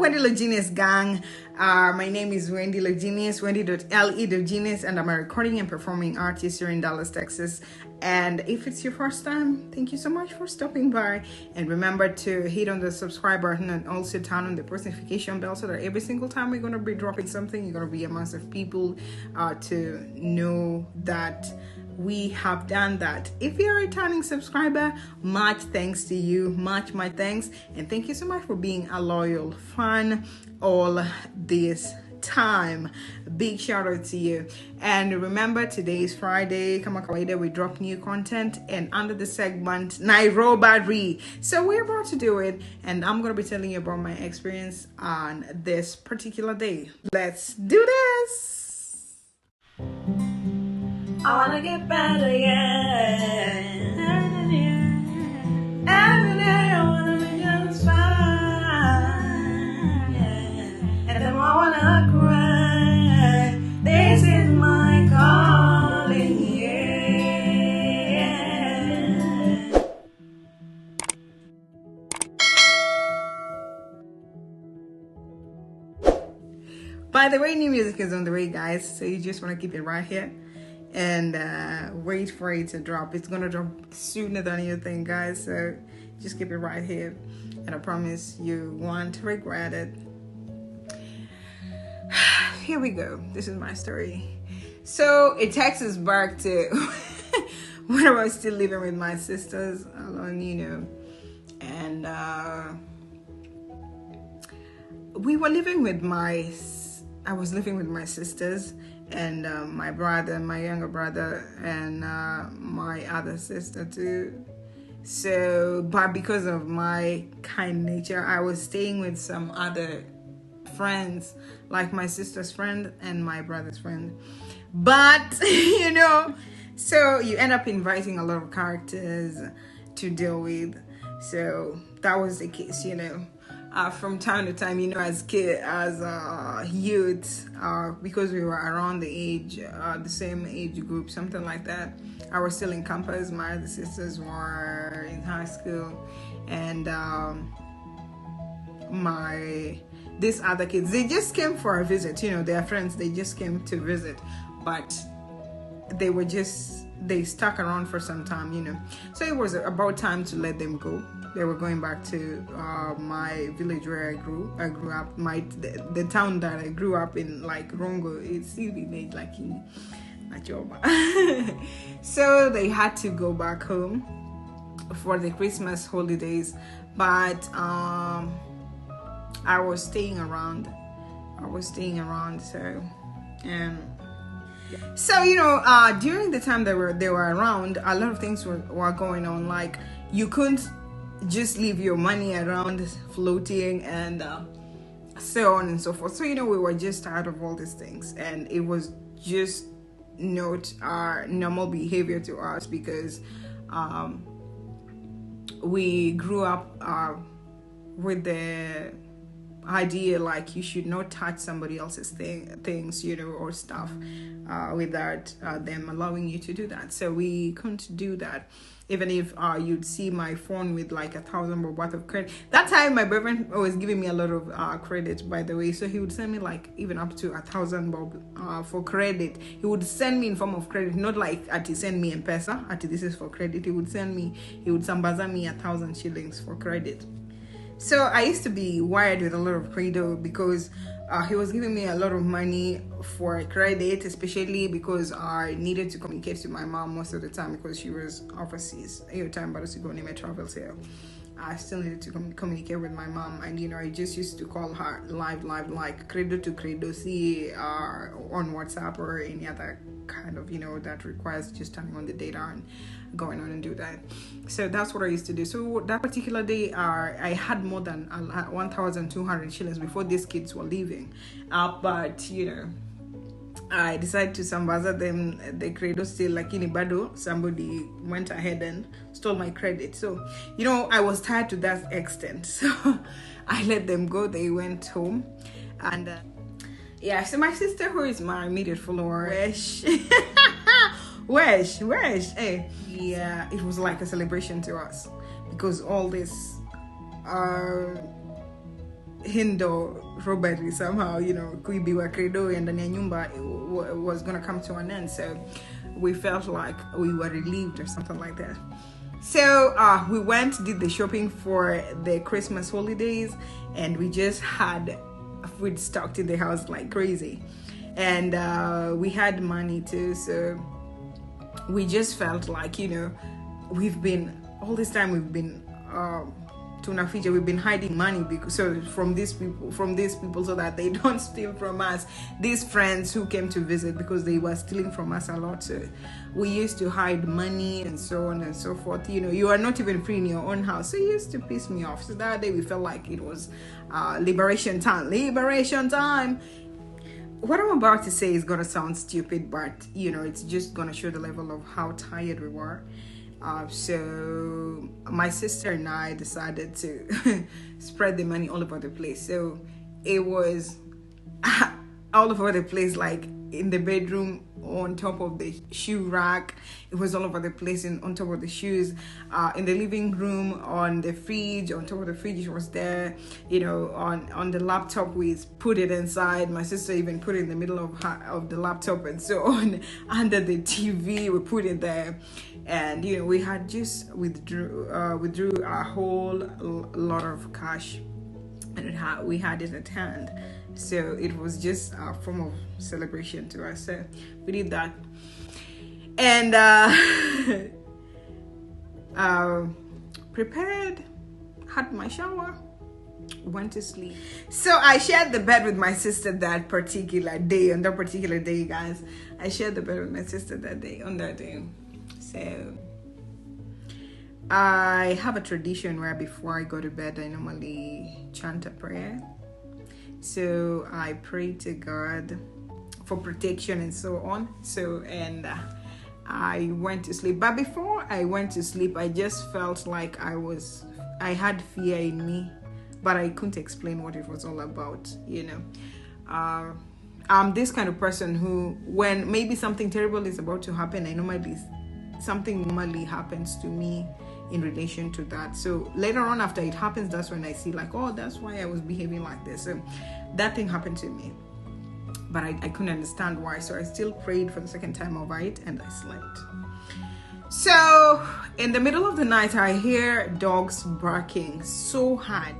Wendy.Le.Genius gang. My name is Wendy.Le.Genius, Wendy.Le.Genius, and I'm a recording and performing artist here in Dallas, Texas. And if it's your first time, thank you so much for stopping by. And remember to hit on the subscribe button and also turn on the post notification bell so that every single time we're going to be dropping something, you're going to be amongst of people to know that we have done that. If you're a returning subscriber, much thanks to you, much thanks, and thank you so much for being a loyal fan all this time. Big shout out to you. And remember, today is Friday. Kama kawaida, we drop new content and under the segment Nairobbery. So we're about to do it, and I'm going to be telling you about my experience on this particular day. Let's do this. I wanna get better, yeah. Every day I wanna be just fine, yeah. And then I wanna cry. This is my calling, yeah. By the way, new music is on the way, guys. So you just want to keep it right here and wait for it to drop. It's gonna drop sooner than you think, guys, so just keep it right here, and I promise you won't regret it. Here we go. This is my story. So it takes us back to when I was still living with my sisters alone, and we were living with I was living with my sisters and my brother, my younger brother, and my other sister too. So, but because of my kind nature, I was staying with some other friends, like my sister's friend and my brother's friend. But, so you end up inviting a lot of characters to deal with. So that was the case, from time to time, as youth, because we were around the same age group, something like that. I was still in campus. My other sisters were in high school, and these other kids, they just came for a visit. Their friends, they just came to visit, but they stuck around for some time. So it was about time to let them go. They were going back to my village where I grew up. The town that I grew up in, like Rongo, it's still village, like in Nachoba. So they had to go back home for the Christmas holidays, but I was staying around. So during the time they were around, a lot of things were going on. Like, you couldn't just leave your money around floating and so on and so forth. So we were just tired of all these things, and it was just not our normal behavior to us, because we grew up with the idea, like, you should not touch somebody else's things or stuff without them allowing you to do that. So we couldn't do that. Even if you'd see my phone with like 1,000 bob worth of credit. That time my boyfriend was giving me a lot of credit, by the way. So he would send me like even up to 1,000 bob for credit. He would send me in form of credit, not like he send me M-Pesa. This is for credit. He would sambaza me 1,000 shillings for credit. So I used to be wired with a lot of credo, because he was giving me a lot of money for credit, especially because I needed to communicate to my mom most of the time, because she was overseas. Time but to go name travels here. I still needed to communicate with my mom, and I just used to call her live, like credo to credo, see on WhatsApp or any other kind of that requires just turning on the data and going on and do that. So that's what I used to do. So that particular day, I had more than 1,200 shillings before these kids were leaving, but I decided to sambaza them the credo still, like in Ibado. Somebody went ahead and stole my credit. So I was tired to that extent, so I let them go. They went home, and so my sister, who is my immediate follower, hey, yeah, it was like a celebration to us, because all this robbery somehow, kuibiwa credo and the nyumba was gonna come to an end. So we felt like we were relieved or something like that. So we went, did the shopping for the Christmas holidays, and we just had food stocked in the house like crazy. And we had money too, so we just felt like, we've been all this time we've been we've been hiding money from these people so that they don't steal from us. These friends who came to visit, because they were stealing from us a lot, so we used to hide money and so on and so forth. You are not even free in your own house, so it used to piss me off. So that day we felt like it was liberation time. What I'm about to say is gonna sound stupid, but it's just gonna show the level of how tired we were. So my sister and I decided to spread the money all over the place. So it was all over the place, like in the bedroom, on top of the shoe rack. It was all over the place, on top of the shoes, in the living room, on the fridge, on top of the fridge was there, on the laptop. We put it inside. My sister even put it in the middle of the laptop, and so on. Under the TV, we put it there. And we had just withdrew a whole lot of cash, and we had it at hand. So it was just a form of celebration to us. So we did that, and prepared, had my shower, went to sleep. So I shared the bed with my sister that particular day. On that particular day, guys, I shared the bed with my sister on that day. So I have a tradition where before I go to bed, I normally chant a prayer. So I pray to God for protection and so on. So, and I went to sleep. But before I went to sleep, I just felt like I had fear in me, but I couldn't explain what it was all about, I'm this kind of person who, when maybe something terrible is about to happen, something normally happens to me in relation to that. So later on, after it happens, that's when I see like, oh, that's why I was behaving like this. So that thing happened to me, but I couldn't understand why. So I still prayed for the second time over it, and I slept. So in the middle of the night, I hear dogs barking so hard.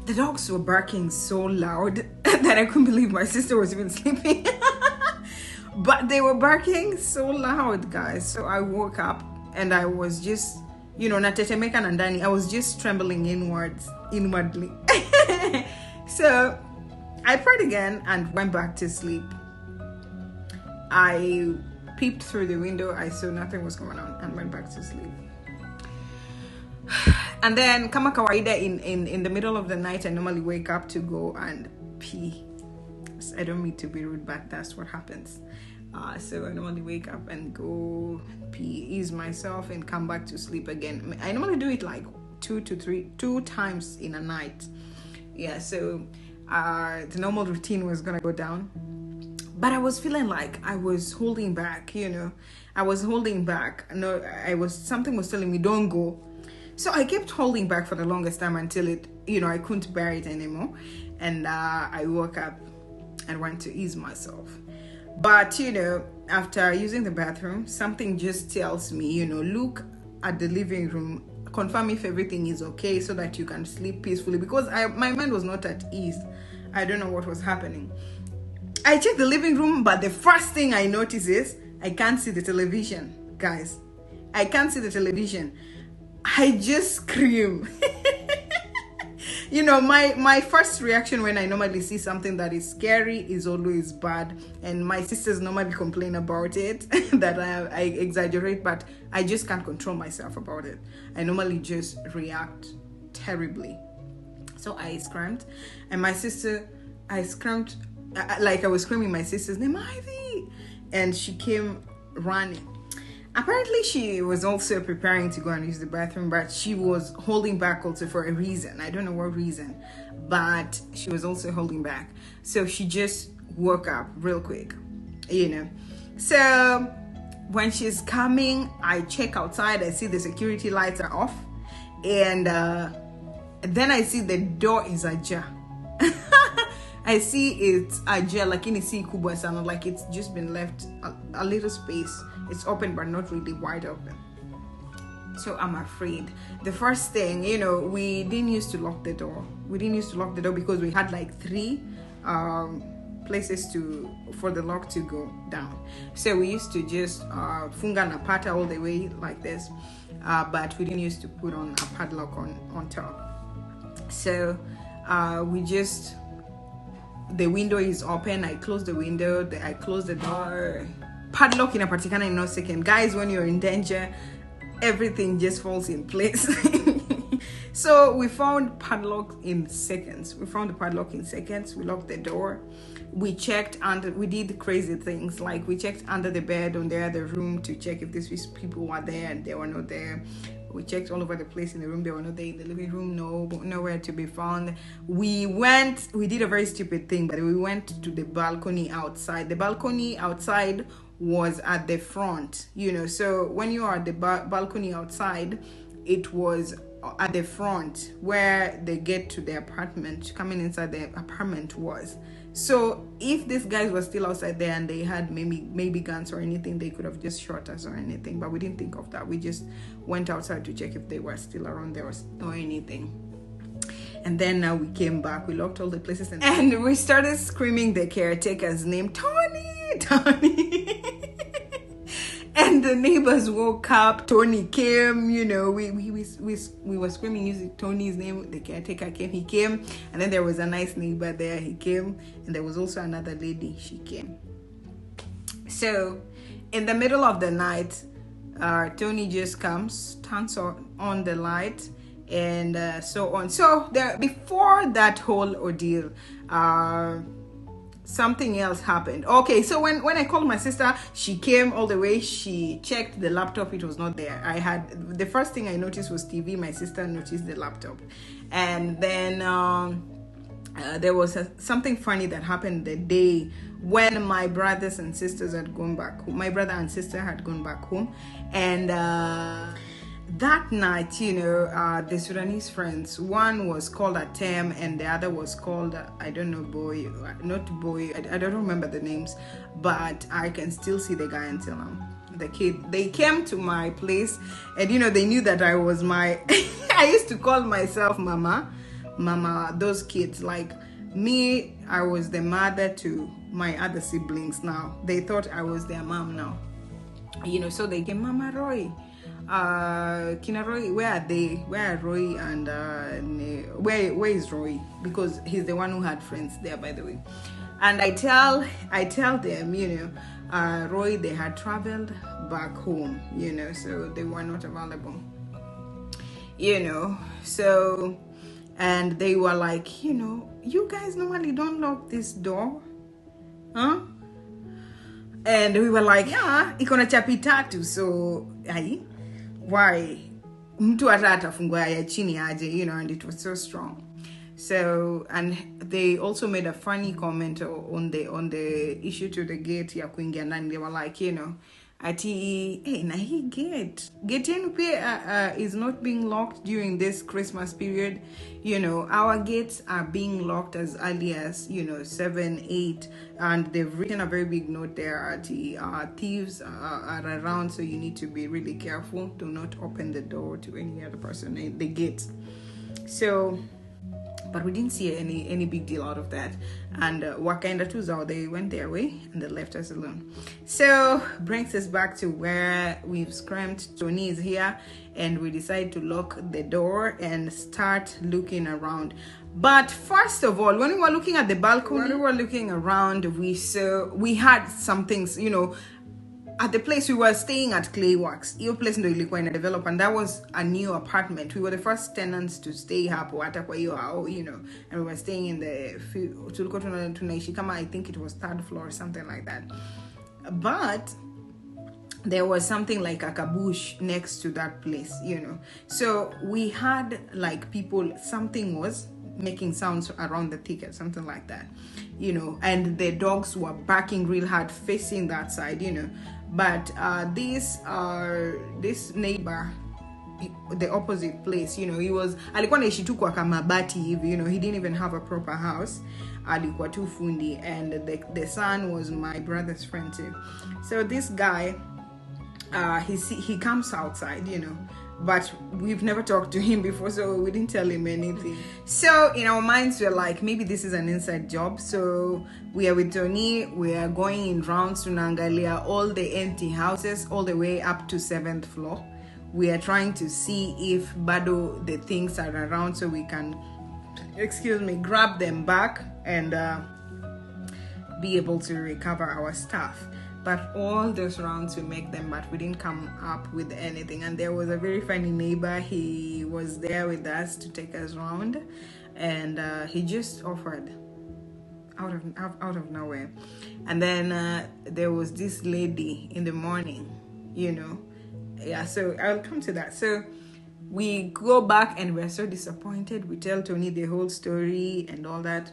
The dogs were barking so loud that I couldn't believe my sister was even sleeping. But they were barking so loud, guys. So I woke up and I was just, natetemeka na ndani. I was just trembling inwardly. So I prayed again and went back to sleep. I peeped through the window. I saw nothing was going on and went back to sleep. And then, kama kawaida, in the middle of the night, I normally wake up to go and pee. I don't mean to be rude, but that's what happens. So I normally wake up and go pee, ease myself, and come back to sleep again. I normally do it like 2 times in a night. Yeah, so the normal routine was gonna go down, but I was feeling like I was holding back. I was holding back. No, something was telling me don't go. So I kept holding back for the longest time until I couldn't bear it anymore, and I woke up and went to ease myself. But after using the bathroom, something just tells me, look at the living room, confirm if everything is okay so that you can sleep peacefully, because my mind was not at ease. I don't know what was happening. I checked the living room, but the first thing I notice is I can't see the television, guys. I can't see the television. I just scream. My first reaction when I normally see something that is scary is always bad, and my sisters normally complain about it that I exaggerate, but I just can't control myself about it. I normally just react terribly. So I screamed, and my sister, I screamed like I was screaming my sister's name, Ivy, and she came running. Apparently she was also preparing to go and use the bathroom, but she was holding back also for a reason. I don't know what reason, but she was also holding back. So she just woke up real quick, So when she's coming, I check outside. I see the security lights are off, and then I see the door is ajar. I see it's a gel, like in a sea kubwa sana, like it's just been left a little space. It's open but not really wide open. So I'm afraid. The first thing, we didn't used to lock the door. We didn't used to lock the door because we had like 3 places for the lock to go down. So we used to just funga napata all the way like this, but we didn't used to put on a padlock on top. So the window is open. I close the window. I close the door. Padlock in a particular in no second. Guys, when you're in danger, everything just falls in place. So we found padlock in seconds. We found the padlock in seconds. We locked the door. We checked under. We did crazy things, like we checked under the bed on the other room to check if these people were there, and they were not there. We checked all over the place in the room. They were not there. In the living room, nowhere to be found. We did a very stupid thing, but we went to the balcony outside. The balcony outside was at the front, so when you are at the balcony outside, it was at the front where they get to the apartment. Coming inside the apartment was. So if these guys were still outside there and they had maybe guns or anything, they could have just shot us or anything, but we didn't think of that. We just went outside to check if they were still around there or anything. And then now we came back, we locked all the places, and we started screaming the caretaker's name, Tony. And the neighbors woke up. Tony came, we were screaming using Tony's name. The caretaker came, he came. And then there was a nice neighbor there, he came. And there was also another lady, she came. So in the middle of the night, Tony just comes, turns on the light, and so on. So before that whole ordeal, something else happened. Okay, so when I called my sister, she came all the way. She checked the laptop, it was not there. The first thing I noticed was TV. My sister noticed the laptop, and then there was something funny that happened the day when my brothers and sisters had gone back home. My brother and sister had gone back home, and that night, the Sudanese friends, one was called Atem and the other was called, I don't know, I don't remember the names, but I can still see the guy until now. The kid, they came to my place, and they knew that I was I used to call myself Mama, those kids, like me, I was the mother to my other siblings now. They thought I was their mom now, so they came, Mama Roy. Kina Roy, where are they? Where are Roy and where is Roy? Because he's the one who had friends there, by the way. And I tell them, Roy, they had traveled back home, so they were not available, so, and they were like, you guys normally don't lock this door, huh? And we were like, yeah, ikona chapi tatu, so why mtu hata atafungua ya chini aje, and it was so strong. So, and they also made a funny comment on the issue to the gate ya kuingia ndani. They were like, ati na hii gate yenu pia is not being locked during this Christmas period. Our gates are being locked as early as 7, 8, and they've written a very big note there. Thieves are around, so you need to be really careful. Do not open the door to any other person in the gate. So, but we didn't see any big deal out of that. And Wakaenda Tuzao, they went their way and they left us alone. So brings us back to where we've screamed. Tony is here, and we decide to lock the door and start looking around. But first of all, when we were looking at the balcony, when we were looking around, we had some things, at the place we were staying at Clayworks. Your place ndo ilikuwa ina develop, and that was a new apartment. We were the first tenants to stay hapo hata kwa hiyo hao, and we were staying in tulikuwa tunaishi kama, I think it was 3rd floor or something like that. But there was something like a caboose next to that place, So we had like people, something was making sounds around the ticket, something like that, and the dogs were barking real hard facing that side, But this neighbor the opposite place. You know, he was alikuwa naishi tu kwa kamabati hivi, you know, he didn't even have a proper house. Alikuwa tu fundi, and the son was my brother's friend too. So this guy, he comes outside, you know, but we've never talked to him before, so we didn't tell him anything. So in our minds, we're like, maybe this is an inside job. So we are with Tony, we are going in rounds to Nangalia, all the empty houses, all the way up to 7th floor. We are trying to see if Bado, the things are around, so we can, grab them back and be able to recover our stuff. But all those rounds we make them, but we didn't come up with anything. And there was a very funny neighbor. He was there with us to take us around, and he just offered out of nowhere. And then there was this lady in the morning, you know. Yeah, so I'll come to that. So we go back and we're so disappointed. We tell Tony the whole story and all that.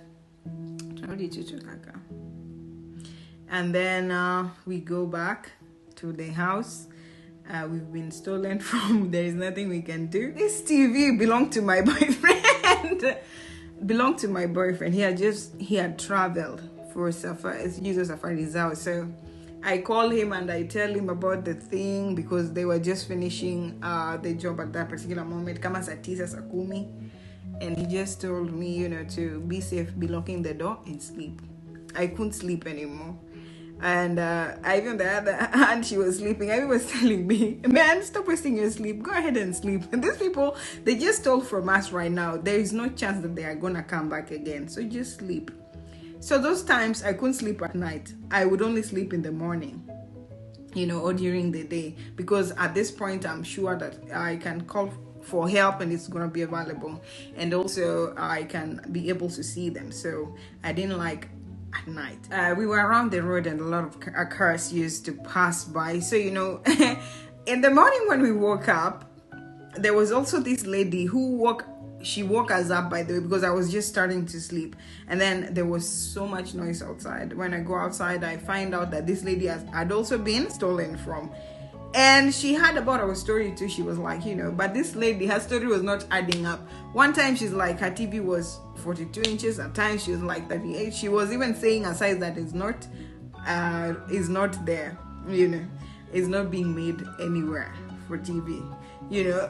And then we go back to the house. We've been stolen from. There is nothing we can do. This TV belonged to my boyfriend. He had traveled for Safari Zao. So I call him and I tell him about the thing, because they were just finishing the job at that particular moment. Kama saa 9 saa 10. And he just told me, you know, to be safe, be locking the door and sleep. I couldn't sleep anymore. And Ivy on the other hand, she was sleeping. Ivy was telling me, man, stop wasting your sleep. Go ahead and sleep. And these people, they just stole from us right now. There is no chance that they are going to come back again. So just sleep. So those times I couldn't sleep at night. I would only sleep in the morning, you know, or during the day. Because at this point, I'm sure that I can call for help and it's going to be available. And also I can be able to see them. So I didn't like at night. We were around the road and a lot of cars used to pass by. So, you know, in the morning when we woke up, there was also this lady who woke us up, by the way, because I was just starting to sleep. And then there was so much noise outside. When I go outside, I find out that this lady had also been stolen from. And she had about our story too. She was like, you know, but this lady, her story was not adding up. One time she's like, her TV was 42 inches. At times she was like 38. She was even saying a size that is not there, you know, is not being made anywhere for TV, you know.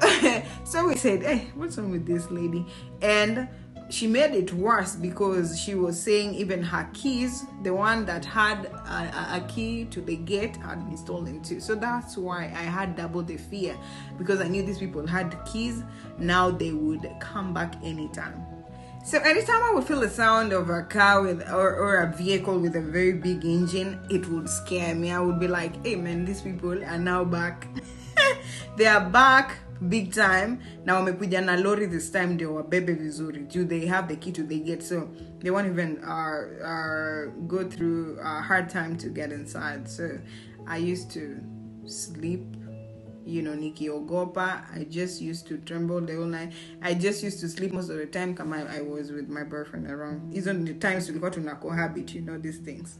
So we said, hey, what's wrong with this lady? And she made it worse, because she was saying even her keys, the one that had a key to the gate, had been stolen too. So that's why I had double the fear, because I knew these people had keys. Now they would come back anytime. So anytime I would feel the sound of a car or a vehicle with a very big engine, it would scare me. I would be like, hey man, these people are now back. They are back big time. Now wamekuja na lorry this time, they were bebe vizuri. Do they have the key to the gate? So they won't even go through a hard time to get inside. So I used to sleep, you know, nikiogopa. I just used to tremble the whole night. I just used to sleep most of the time kama I was with my boyfriend around. These are the times we got to cohabit, you know, these things.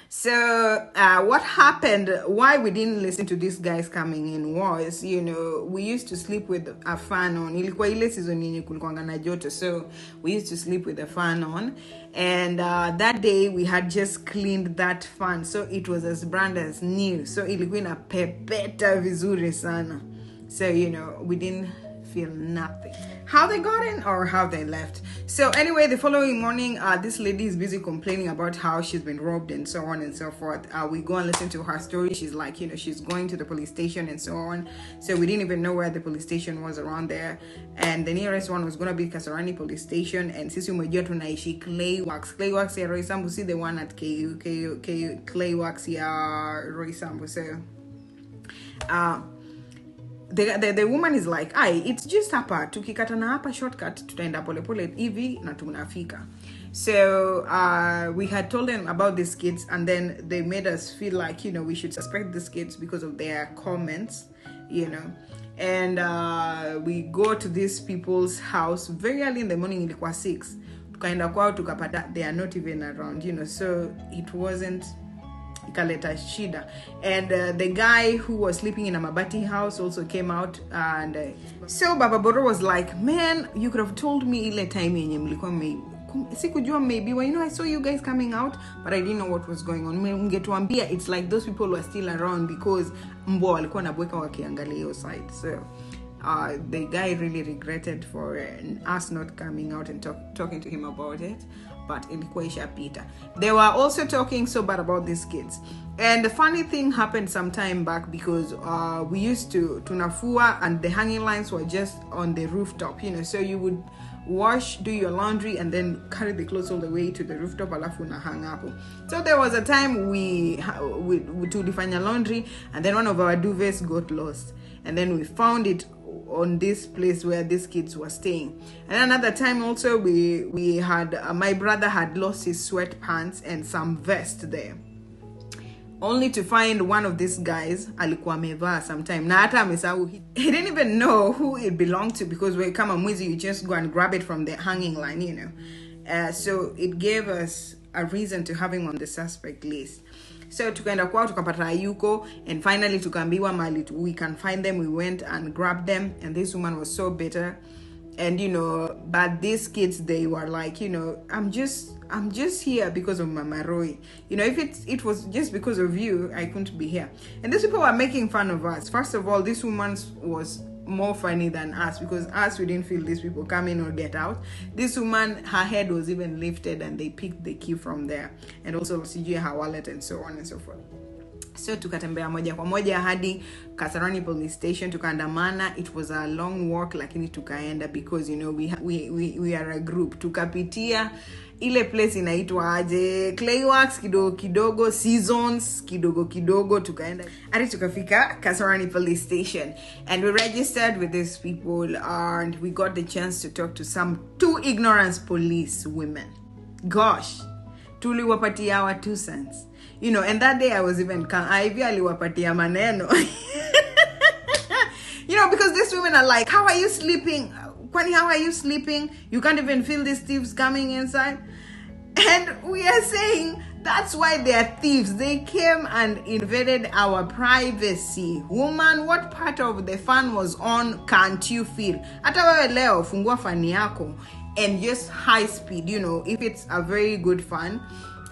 So what happened, why we didn't listen to these guys coming in was, you know, we used to sleep with a fan on. Ilikuwa ile season yenye kulikuwanga na joto, so we used to sleep with the fan on. And that day we had just cleaned that fan, so it was as brand as new. So ilikuwa inapepeta vizuri sana. So, you know, we didn't feel nothing. How they got in or how they left. So anyway, the following morning, this lady is busy complaining about how she's been robbed and so on and so forth. We go and listen to her story. She's like, you know, she's going to the police station and so on. So we didn't even know where the police station was around there. And the nearest one was going to be Kasarani police station. And sisi umejua tunaishi Clayworks ya Roysambu, see the one at KU Clayworks ya Roysambu. So the woman is like, it's just hapa, tukikata na hapa shortcut, tutaenda pole pole hivi na tunafika. So we had told them about these kids, and then they made us feel like, you know, we should suspect these kids because of their comments, you know. And we go to these people's house very early in the morning, ilikuwa 6. Tukaenda kwao tukapata they are not even around, you know. So it wasn't ikaleta shida. And the guy who was sleeping in a mabati house also came out, and so Baba Boro was like, man, you could have told me ile time yenye mlikuwa sikujua maybe, well, you know, I saw you guys coming out, but I didn't know what was going on. Mngetuambia. It's like those people were still around because mbo walikuwa nabweka wakiangalia hiyo side. So the guy really regretted for us not coming out and talking to him about it, but ilikuwa ishapita. They were also talking so bad about these kids. And the funny thing happened some time back, because we used to tunafua, and the hanging lines were just on the rooftop, you know, so you would do your laundry and then carry the clothes all the way to the rooftop, alafu na hang hapo. So there was a time we tulifanya laundry, and then one of our duvets got lost, and then we found it on this place where these kids were staying. And another time also we had my brother had lost his sweatpants and some vest there, only to find one of these guys alikuwa amevaa sometime na hata amesahau. He didn't even know who it belonged to, because when kama mwizi you just go and grab it from the hanging line, you know. So it gave us a reason to have him on the suspect list. So tukaenda kwao tukapata yuko, and finally tukaambiwa mali we can find them. We went and grabbed them, and this woman was so bitter. And you know, but these kids, they were like, you know, I'm just here because of Mama Roy. You know, if it was just because of you, I couldn't be here. And these people were making fun of us. First of all, this woman was more funny than us, because us, we didn't feel these people come in or get out. This woman, her head was even lifted, and they picked the key from there, and also her wallet and so on and so forth. So tukatembea moja kwa moja hadi Kasarani police station, tukaandamana. It was a long walk, lakini tukaenda because, you know, we are a group. Tukapitia ile place inaitwa aje, Clayworks kidogo kidogo, Seasons kidogo kidogo, tukaenda hadi tukafika Kasarani police station, and we registered with these people, and we got the chance to talk to two ignorant police women. Gosh, tuliwapatia our 2 cents. You know, and that day I was even aliwapatia maneno. You know, because these women are like, how are you sleeping? Kwani, how are you sleeping? You can't even feel these thieves coming inside. And we are saying that's why they are thieves. They came and invaded our privacy. Woman, what part of the fan was on can't you feel? Hata wewe leo fungua fani yako and just high speed, you know, if it's a very good fan,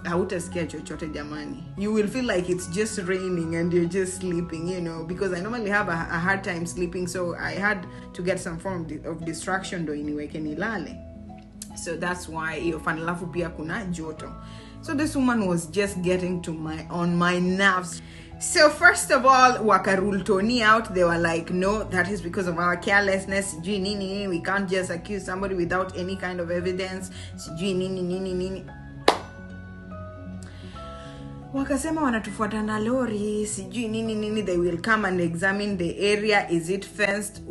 hautasikia chochote jamani. You will feel like it's just raining and you're just sleeping, you know, because I normally have a hard time sleeping, so I had to get some form of distraction do iniweke nilale. So that's why hiyo fan, alafu pia kuna joto. So this woman was just getting on my nerves. So first of all, wakarule Tony out. They were like, no, that is because of our carelessness. We can't just accuse somebody without any kind of evidence. Wakasema wanatufuata na lori, sijui nini, they will come and examine the area. Is it fenced?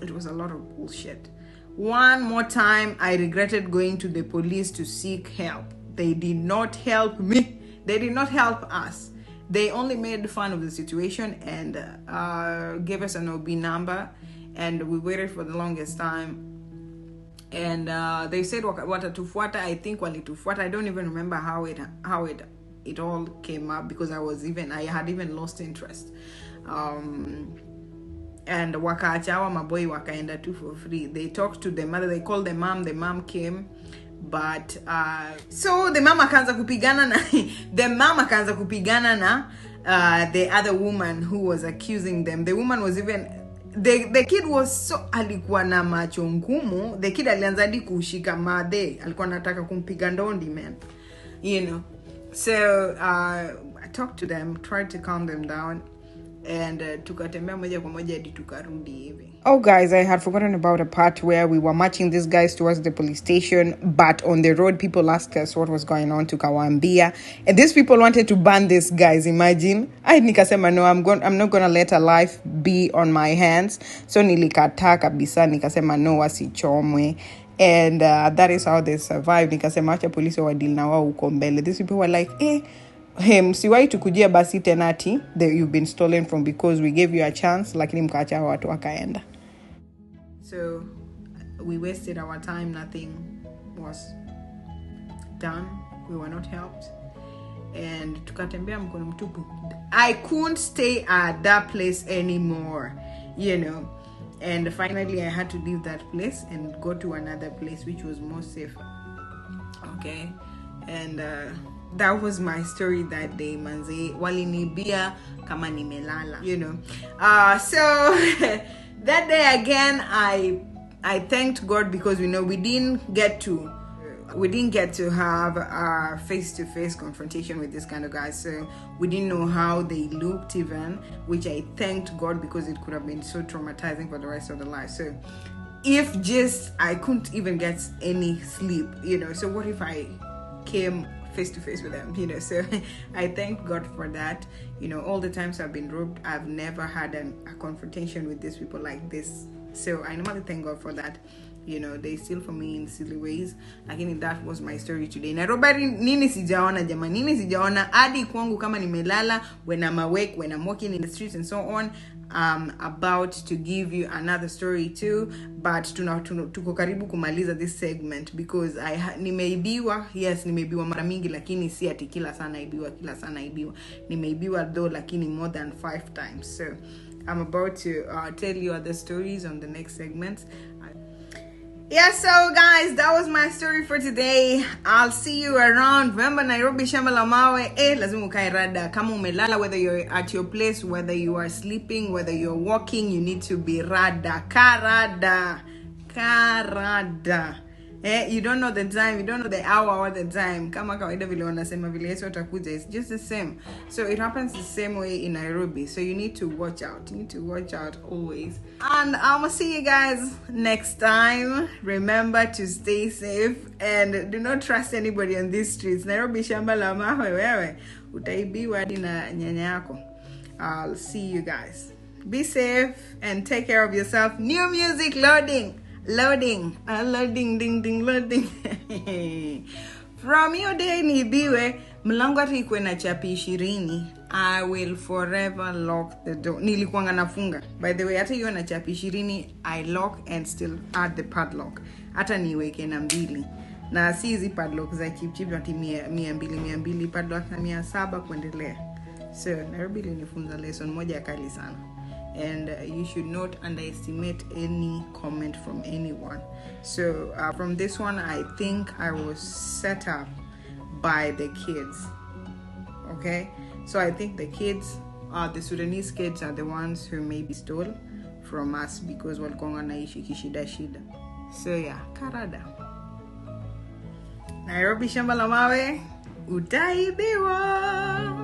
It was a lot of bullshit. One more time, I regretted going to the police to seek help. They did not help me. They did not help us. They only made fun of the situation and gave us an OB number, and we waited for the longest time. And they said watatufuata. I think walitufuata. I don't even remember how it all came up, because I had even lost interest. And wakaachawa maboy wakaenda too for free. They talked to the mother. They called the mom came, but so the mom akaanza kupigana na the other woman who was accusing them. The woman was even the kid was so alikuwa na macho ngumu. The kid alianza hadi kushika madhe, alikuwa anataka kumpiga ndondi, man, you know. So I talked to them, tried to calm them down, and tukatembea moja kwa moja hadi tukarudi hivi. Oh guys, I had forgotten about a part where we were marching these guys towards the police station, but on the road people asked us what was going on, tukawaambia, and these people wanted to ban these guys. Imagine. I nikasema no, I'm not gonna let a life be on my hands. So nilikataa kabisa, nikasema no, wasichomwe. And that is how they survived. Nikasema acha polisi wa deal na wao huko mbele. These people were like, msiwahi tukujia basi tenati that you've been stolen from, because we gave you a chance, lakini mkaacha watu wakaenda. So we wasted our time. Nothing was done. We were not helped. and tukatembea mkono mtupu. I couldn't stay at that place anymore, you know. And finally I had to leave that place and go to another place which was more safe. Okay. And that was my story that day, manze. Walinibia kama nimelala, you know. So that day again, I thanked God because we didn't get to have a face-to-face confrontation with this kind of guys. So we didn't know how they looked even, which I thanked God because it could have been so traumatizing for the rest of the life. So if just I couldn't even get any sleep, you know, so what if I came face-to-face with them, you know? So I thank God for that. You know, all the times I've been robbed, I've never had a confrontation with these people like this. So I normally thank God for that. You know, they steal from me in silly ways. Lakini that was my story today. Nairobbery, nini sijaona jamani, nini sijaona hadi kwangu kama nimelala. When I'm awake, when I'm walking in the streets and so on, I'm about to give you another story too, but tuko karibu kumaliza this segment because nimeibiwa. Yes, nimeibiwa mara mingi, lakini si ati kila sana ibiwa. Nimeibiwa though, lakini more than 5 times. So I'm about to tell you other stories on the next segments. Yeah, so guys, that was my story for today. I'll see you around. Remember, Nairobi shamba la mawe. Lazima ukae rada. Kama umelala, whether you're at your place, whether you are sleeping, whether you're walking, you need to be rada. Karada. You don't know the time, you don't know the hour or the time. Kama kawaida vile wanasema vile Yesu atakuja, it's just the same. So it happens the same way in Nairobi. So you need to watch out. You need to watch out always. And I'll see you guys next time. Remember to stay safe and do not trust anybody on these streets. Nairobi shamba la mawe wewe. Utaibiwa hadi na nyanya yako. I'll see you guys. Be safe and take care of yourself. New music loading. Loading, loading. From your day nibiwe, mlango ati ikuwe na chapi 20, I will forever lock the door. Nilikuanga nafunga. By the way, hata hiyo na chapi 20, I lock and still add the padlock. Hata niweke na 2. Na si hizi padlock za cheap ati 200 padlock na 700 kuendelea. So, Nairobi ilinifunza lesson moja kali sana. And you should not underestimate any comment from anyone. So from this one, I think I was set up by the kids. Okay, so I think the kids, the Sudanese kids, are the ones who maybe stole from us because walikuwa naishi kishida. So yeah, karada. Nairobi shamba la mawe, utaibiwa.